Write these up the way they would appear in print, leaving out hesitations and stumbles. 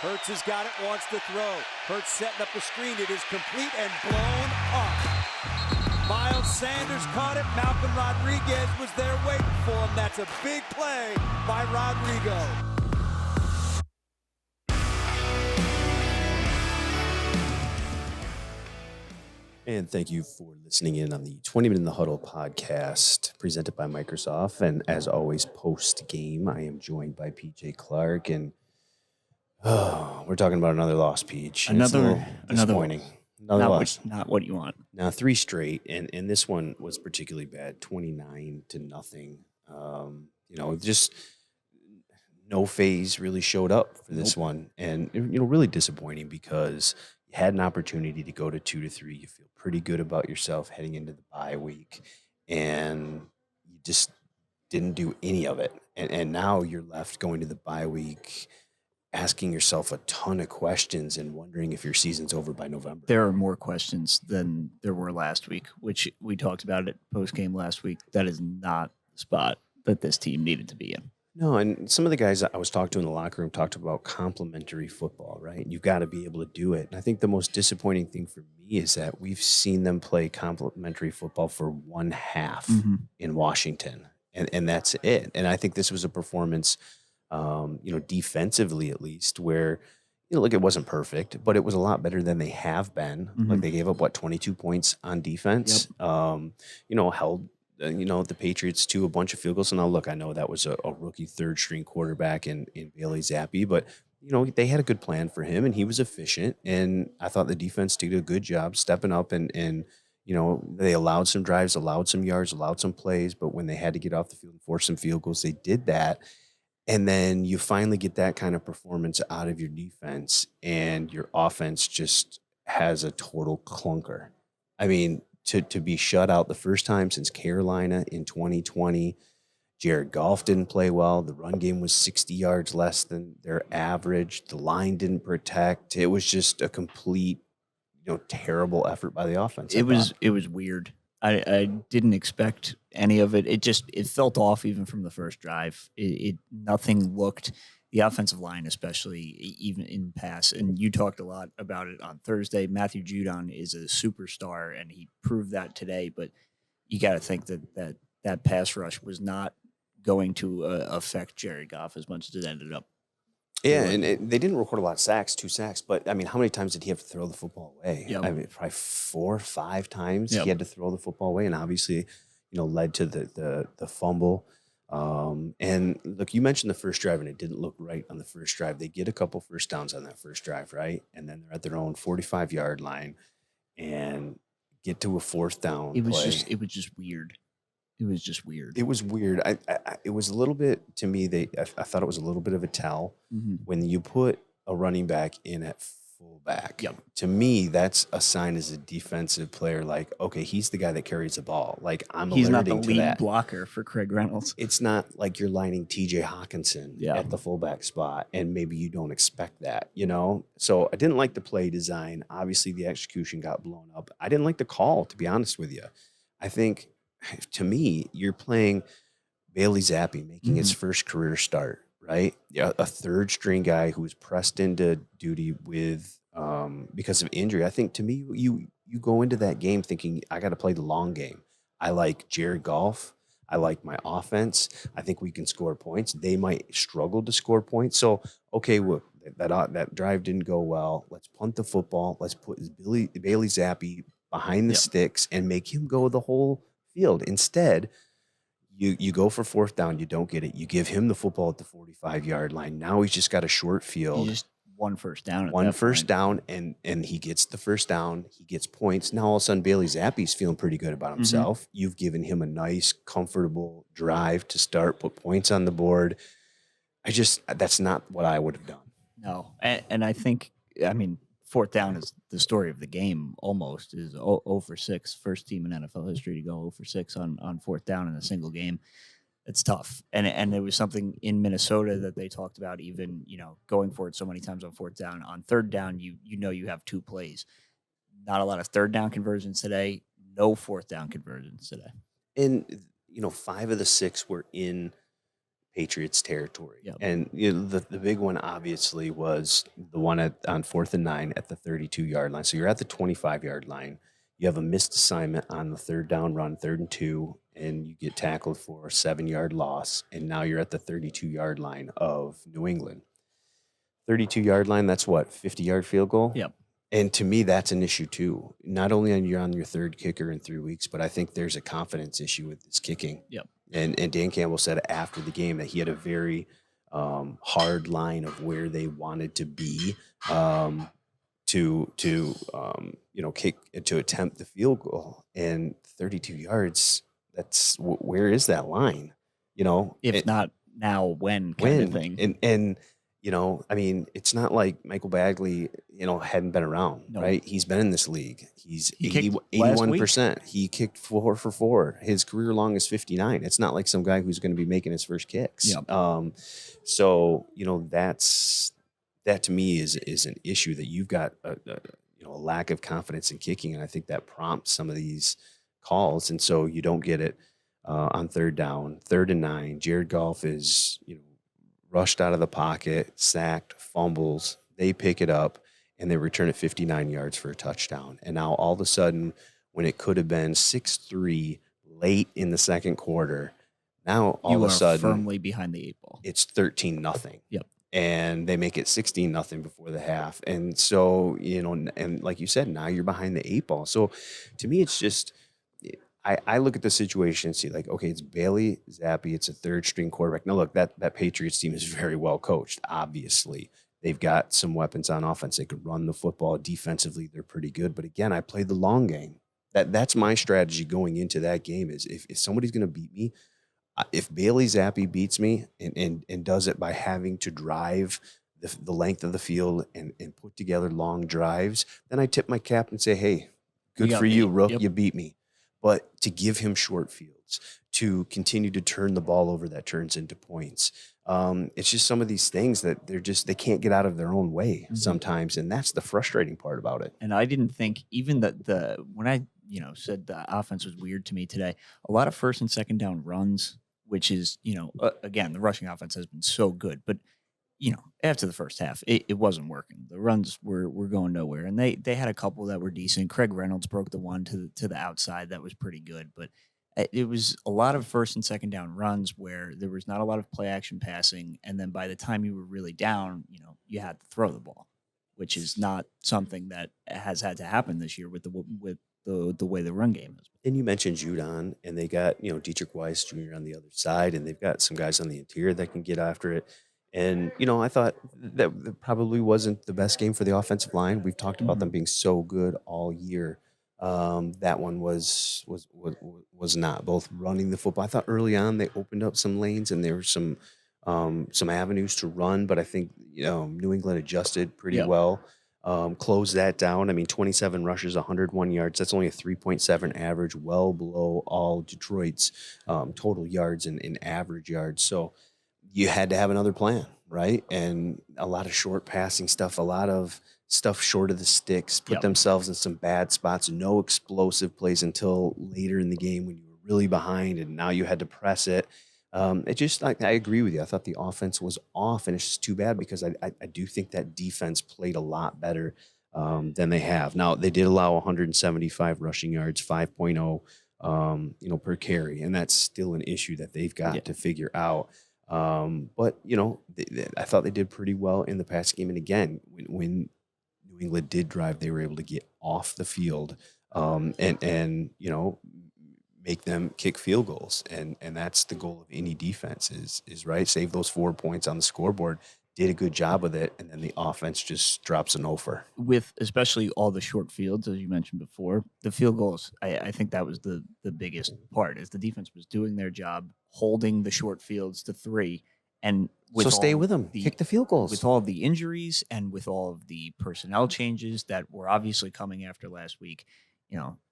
Hurts has got it, wants to throw. Hurts setting up a screen. It is complete and blown up. Miles Sanders caught it. Malcolm Rodriguez was there waiting for him. That's a big play by Rodrigo. And thank you for listening in on the 20-Minute in the Huddle podcast presented by Microsoft. And as always, post-game, I am joined by PJ Clark. And we're talking about another loss, Peach. Another disappointing. Another loss. Not what you want. Now, 3 straight, and this one was particularly bad, 29-0. Just no phase really showed up for this one. And, really disappointing because you had an opportunity to go to 2-3. You feel pretty good about yourself heading into the bye week, and you just didn't do any of it. And now you're left going to the bye week asking yourself a ton of questions and wondering if your season's over by November. There are more questions than there were last week, which we talked about at post-game last week. That is not the spot that this team needed to be in. No, and some of the guys I was talking to in the locker room talked about complementary football, right? You've got to be able to do it. And I think the most disappointing thing for me is that we've seen them play complementary football for one half in Washington, and that's it. And I think this was a performance defensively at least, where, it wasn't perfect, but it was a lot better than they have been. Like they gave up, 22 points on defense, held, the Patriots to a bunch of field goals. And now, look, I know that was a rookie third-string quarterback in Bailey Zappi, but, they had a good plan for him, and he was efficient. And I thought the defense did a good job stepping up and they allowed some drives, allowed some yards, allowed some plays, but when they had to get off the field and force some field goals, they did that. And then you finally get that kind of performance out of your defense, and your offense just has a total clunker. I mean, to be shut out the first time since Carolina in 2020, Jared Goff didn't play well. The run game was 60 yards less than their average. The line didn't protect. It was just a complete, terrible effort by the offense. It was weird. I didn't expect any of it. It felt off even from the first drive. Nothing looked, the offensive line especially, even in pass. And you talked a lot about it on Thursday. Matthew Judon is a superstar, and he proved that today. But you got to think that pass rush was not going to affect Jared Goff as much as it ended up. Yeah, and they didn't record a lot of sacks, 2 sacks, but, how many times did he have to throw the football away? Yep. Probably 4 or 5 times Yep. he had to throw the football away, and obviously, led to the fumble. And, look, you mentioned the first drive, and it didn't look right on the first drive. They get a couple first downs on that first drive, right? And then they're at their own 45-yard line and get to a 4th down It was play. just weird. It was just weird. It was weird. It was a little bit, to me, I thought it was a little bit of a tell when you put a running back in at fullback. Yep. To me, that's a sign as a defensive player, like, okay, he's the guy that carries the ball. Like, He's not the alerting to lead that. blocker for Craig Reynolds. It's not like you're lining TJ Hawkinson at the fullback spot, and maybe you don't expect that, So I didn't like the play design. Obviously, the execution got blown up. I didn't like the call, to be honest with you. I think, to me, you're playing Bailey Zappi making his first career start, right? Yeah, a third-string guy who was pressed into duty with because of injury. I think, to me, you go into that game thinking, I got to play the long game. I like Jared Goff. I like my offense. I think we can score points. They might struggle to score points. So, okay, look, that drive didn't go well. Let's punt the football. Let's put Bailey Zappi behind the sticks and make him go the whole field. Instead, you go for 4th down, you don't get it. You give him the football at the 45-yard line. Now he's just got a short field. Just one first down. One first down, and he gets the first down. He gets points. Now all of a sudden, Bailey Zappi's feeling pretty good about himself. You've given him a nice, comfortable drive to start, put points on the board. That's not what I would have done. No, and I think, 4th down is the story of the game almost, is 0 for 6. First team in NFL history to go 0 for 6 on 4th down in a single game. It's tough. And there was something in Minnesota that they talked about, even, going for it so many times on 4th down. On 3rd down, you have 2 plays. Not a lot of 3rd down conversions today. No 4th down conversions today. And, 5 of the 6 were in Patriots territory. Yep. And the big one obviously was the one on 4th and 9 at the 32-yard line. So you're at the 25-yard line. You have a missed assignment on the 3rd down run, 3rd and 2, and you get tackled for a 7-yard loss. And now you're at the 32-yard line of New England. 32-yard line, that's what, 50-yard field goal? Yep. And to me, that's an issue too. Not only on your 3rd kicker in 3 weeks, but I think there's a confidence issue with this kicking. Yep. And Dan Campbell said after the game that he had a very hard line of where they wanted to be to kick to attempt the field goal. And 32 yards, that's where is that line? If not now, when kind of thing. And I mean, it's not like Michael Bagley, hadn't been around, right? He's been in this league. He 81%. He kicked 4 for 4. His career long is 59. It's not like some guy who's going to be making his first kicks. Yep. So, that to me is an issue that you've got a lack of confidence in kicking. And I think that prompts some of these calls. And so you don't get it on 3rd down, 3rd and 9. Jared Goff is, rushed out of the pocket, sacked, fumbles. They pick it up, and they return it 59 yards for a touchdown. And now all of a sudden, when it could have been 6-3 late in the second quarter, now all of a sudden firmly behind the 8 ball. It's 13-0. Yep. And they make it 16-0 before the half. And so, and like you said, now you're behind the 8 ball. So to me, it's just I look at the situation and see, like, okay, it's Bailey Zappi. It's a 3rd-string quarterback. Now, look, that Patriots team is very well coached, obviously. They've got some weapons on offense. They could run the football. Defensively, they're pretty good. But, again, I played the long game. That's my strategy going into that game is if somebody's going to beat me, if Bailey Zappi beats me and does it by having to drive the length of the field and put together long drives, then I tip my cap and say, hey, good for you, Rook. Yep. You beat me. But to give him short fields, to continue to turn the ball over that turns into points. It's just some of these things that they can't get out of their own way sometimes. And that's the frustrating part about it. And I didn't think even that when I, said the offense was weird to me today, a lot of 1st and 2nd down runs, which is, again, the rushing offense has been so good, but after the first half, it wasn't working. The runs were going nowhere, and they had a couple that were decent. Craig Reynolds broke the one to the outside that was pretty good, but it was a lot of 1st and 2nd down runs where there was not a lot of play action passing, and then by the time you were really down, you had to throw the ball, which is not something that has had to happen this year with the way the run game is. And you mentioned Judon, and they got Dietrich Weiss Jr. on the other side, and they've got some guys on the interior that can get after it. And, I thought that probably wasn't the best game for the offensive line. We've talked about them being so good all year. That one was not. Both running the football. I thought early on they opened up some lanes and there were some avenues to run, but I think, New England adjusted pretty well. Closed that down. I mean, 27 rushes, 101 yards. That's only a 3.7 average, well below all Detroit's total yards and average yards. So you had to have another plan, right? And a lot of short passing stuff, a lot of stuff short of the sticks, put themselves in some bad spots, no explosive plays until later in the game when you were really behind and now you had to press it. It just, I agree with you. I thought the offense was off, and it's just too bad because I do think that defense played a lot better than they have. Now, they did allow 175 rushing yards, 5.0, per carry, and that's still an issue that they've got to figure out. But, I thought they did pretty well in the pass game. And again, when New England did drive, they were able to get off the field and make them kick field goals. And that's the goal of any defense is right. Save those 4 points on the scoreboard. Did a good job with it. And then the offense just drops an offer. With especially all the short fields, as you mentioned before, the field goals, I think that was the biggest part is the defense was doing their job, holding the short fields to 3. And so stay with them, kick the field goals. With all of the injuries and with all of the personnel changes that were obviously coming after last week,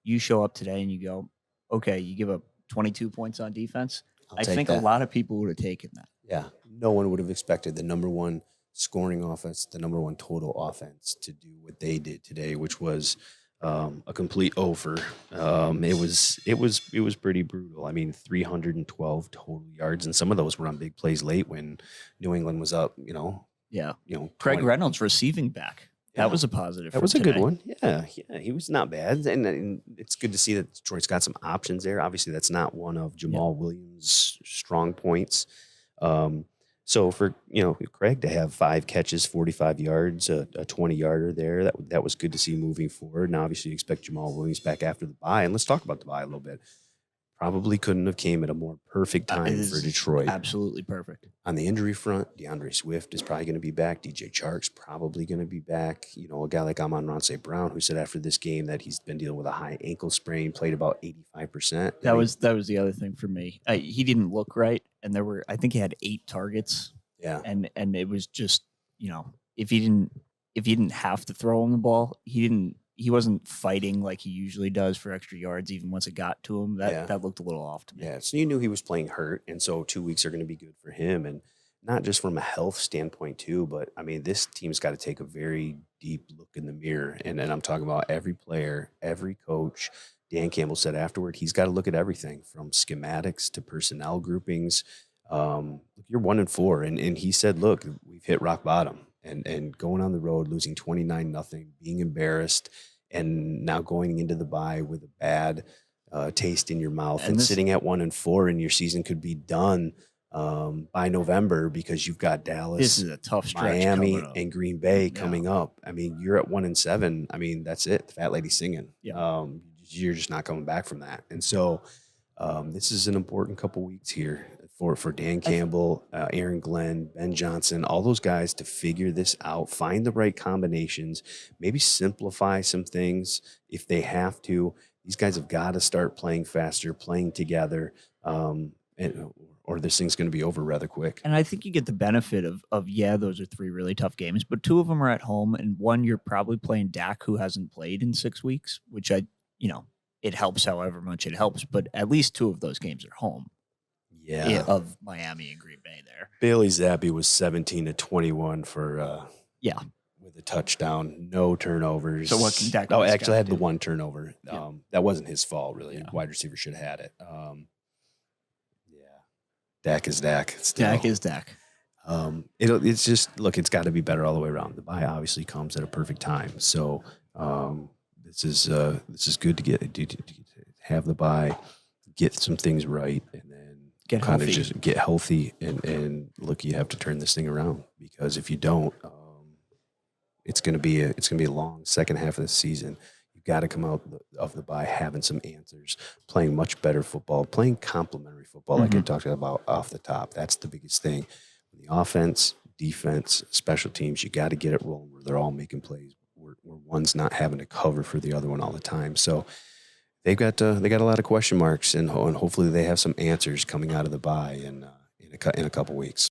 you show up today and you go, okay, you give up 22 points on defense. I think a lot of people would have taken that. Yeah. No one would have expected the number one scoring offense, the number one total offense to do what they did today, which was a complete over. It was pretty brutal. I mean, 312 total yards, and some of those were on big plays late when New England was up. Yeah. 20. Craig Reynolds receiving back. Yeah. That was a positive. That was a good one. Yeah, he was not bad, and it's good to see that Detroit's got some options there. Obviously, that's not one of Jamal Williams' strong points. So for Craig to have 5 catches, 45 yards, a 20-yarder there, that was good to see moving forward. And obviously, you expect Jamal Williams back after the bye. And let's talk about the bye a little bit. Probably couldn't have came at a more perfect time for Detroit. Absolutely perfect. On the injury front, DeAndre Swift is probably going to be back. DJ Chark's probably going to be back. A guy like Amon-Ra St. Brown, who said after this game that he's been dealing with a high ankle sprain, played about 85%. That was the other thing for me. He didn't look right, and I think he had 8 targets. Yeah, and it was just if he didn't have to throw him the ball, he wasn't fighting like he usually does for extra yards. Even once it got to him, that looked a little off to me. Yeah, so you knew he was playing hurt, and so 2 weeks are going to be good for him, and not just from a health standpoint too, but I mean this team's got to take a very deep look in the mirror, and I'm talking about every player, every coach. Dan Campbell said afterward he's got to look at everything from schematics to personnel groupings. You're 1-4, and he said, look, we've hit rock bottom, and going on the road, losing 29-0, being embarrassed, and now going into the bye with a bad taste in your mouth, and sitting at 1-4, and your season could be done by November because you've got Dallas, this is a tough stretch, Miami, and Green Bay coming up. I mean, you're at 1-7. I mean, that's it. The fat lady singing. Yeah. You're just not coming back from that, and so this is an important couple weeks here for Dan Campbell, Aaron Glenn, Ben Johnson, all those guys to figure this out, find the right combinations, maybe simplify some things if they have to. These guys have got to start playing faster, playing together, or this thing's going to be over rather quick. And I think you get the benefit of those are 3 really tough games, but 2 of them are at home, and one you're probably playing Dak, who hasn't played in 6 weeks, which it helps however much it helps, but at least 2 of those games are home. Yeah, of Miami and Green Bay there. Bailey Zappi was 17-21 for with a touchdown, no turnovers. So what can Dak? Oh, actually, I had the 1 turnover. Yeah. That wasn't his fault, really. Yeah. Wide receiver should have had it. Dak is Dak. Still. Dak is Dak. It's just look. It's got to be better all the way around. The bye obviously comes at a perfect time. So this is good to have the bye, get some things right, and then get kind healthy. of just get healthy. And look, you have to turn this thing around because if you don't, it's going to be a long second half of the season. You've got to come out of the bye having some answers, playing much better football, playing complementary football, like I talked about off the top. That's the biggest thing. The offense, defense, special teams, you got to get it rolling where they're all making plays, where one's not having to cover for the other one all the time. So they got a lot of question marks, and hopefully they have some answers coming out of the bye in a couple weeks.